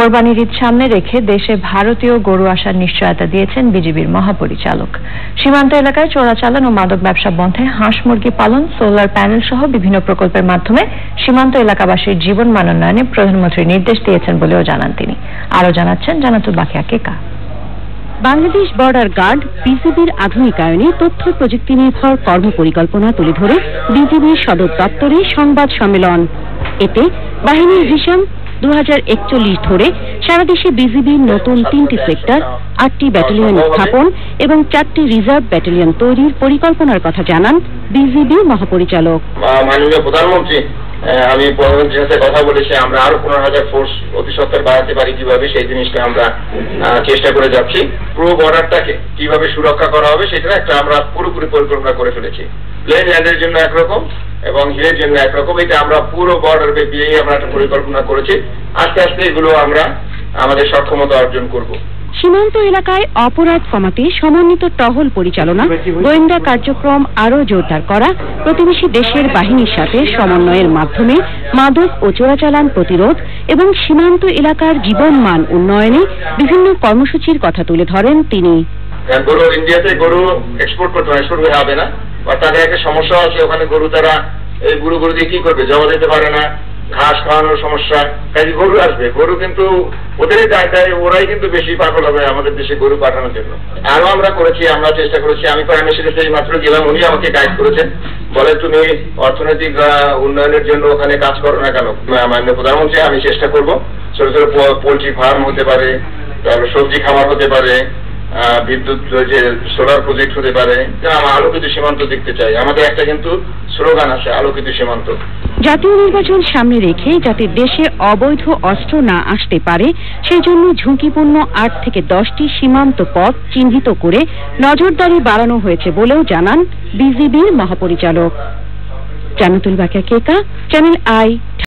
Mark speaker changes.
Speaker 1: কোরবানির ঈদ সামনে রেখে দেশে ভারতীয় গরু আসার নিশ্চয়তা দিয়েছেন বিজিবির মহাপরিচালক। সীমান্ত এলাকায় চোরাচালান ও মাদক ব্যবসা বন্ধে হাঁস মুরগি পালন, সোলার প্যানেল সহ বিভিন্ন প্রকল্পের মাধ্যমে সীমান্ত এলাকাবাসীর জীবন মান উন্নয়নে প্রধানমন্ত্রী নির্দেশ দিয়েছেন বলেও জানান তিনি। আরও জানাচ্ছেন জানাতুল বাকিয়া কেকা।
Speaker 2: বাংলাদেশ বর্ডার গার্ড বিজিবির আধুনিকায়নে তথ্য প্রযুক্তি নির্ভর কর্মপরিকল্পনা তুলে ধরে বিজিবির সদর দপ্তরে সংবাদ সম্মেলন। এতে বাহিনীর ভিশন 2041 ধরে সারা দেশে বিজিবির নতুন 3টি সেক্টর, 8টি ব্যাটালিয়ন স্থাপন এবং 4টি রিজার্ভ ব্যাটালিয়ন তৈরির পরিকল্পনার কথা জানান বিজিবি মহাপরিচালক।
Speaker 3: মাননীয় প্রধানমন্ত্রী আমি প্রধানমন্ত্রীর সাথে কথা বলেছি, আমরা আরো 15,000 ফোর্স অতি সত্বর বাড়াতে পারি কিভাবে, সেই জিনিসটা আমরা চেষ্টা করে যাচ্ছি। পুরো বর্ডারটাকে কিভাবে সুরক্ষা করা হবে সেটা একটা আমরা পুরোপুরি পরিকল্পনা করে ফেলেছি। প্লেন ল্যান্ডের জন্য একরকম এবং হিলের জন্য একরকম, এটা আমরা পুরো বর্ডার ব্যাপী আমরা একটা পরিকল্পনা করেছি। আস্তে আস্তে এগুলো আমরা আমাদের সক্ষমতা অর্জন করব।
Speaker 2: সীমান্ত এলাকায় অপরাধ কমাতে সমন্বিত টহল পরিচালনা, গোয়েন্দা কার্যক্রম আরও জোরদার করা, প্রতিবেশী দেশের বাহিনীর সাথে সমন্বয়ের মাধ্যমে মাদক ও চোরাচালান প্রতিরোধ এবং সীমান্ত এলাকার জীবনমান উন্নয়নে বিভিন্ন কর্মসূচির কথা তুলে ধরেন তিনি।
Speaker 3: গরু ইন্ডিয়াতে গরু এক্সপোর্ট করতে হবে না, বা তাদের একটা সমস্যা আছে ওখানে, গরু তারা এই গরু দিয়ে কি করবে, জমা দিতে পারে না, ঘাস খাওয়ানোর সমস্যা, কাজে গরু আসবে, গরু কিন্তু ওদেরই দায় দেয়, ওরাই কিন্তু বেশি পাগল হবে আমাদের দেশে গরু পাঠানোর জন্য। আরো আমরা করেছি, আমরা চেষ্টা করেছি, আমি প্রাইম মিনিস্টারের কাছে মাত্র গেলাম, উনি আমাকে গাইড করেছেন, বলে তুমি অর্থনৈতিক উন্নয়নের জন্য ওখানে কাজ করো না কেন। মাননীয় প্রধানমন্ত্রী, আমি চেষ্টা করব, ছোট ছোট পোল্ট্রি ফার্ম হতে পারে, তারপর সবজি খামার হতে পারে, বিদ্যুৎ যে সোলার প্রজেক্ট হতে পারে, আমরা আলোকিত সীমান্ত দেখতে চাই। আমাদের একটা কিন্তু স্লোগান আছে, আলোকিত সীমান্ত।
Speaker 2: জাতীয় নির্বাচন সামনে রেখে যাতে দেশে অবৈধ অস্ত্র না আসতে পারে সেই জন্য ঝুঁকিপূর্ণ 8 থেকে 10টি সীমান্ত পথ চিহ্নিত করে নজরদারি বাড়ানো হয়েছে বলেও জানান বিজিবির মহাপরিচালক। জানাতুল বাকিয়া কেকা, চ্যানেল আই।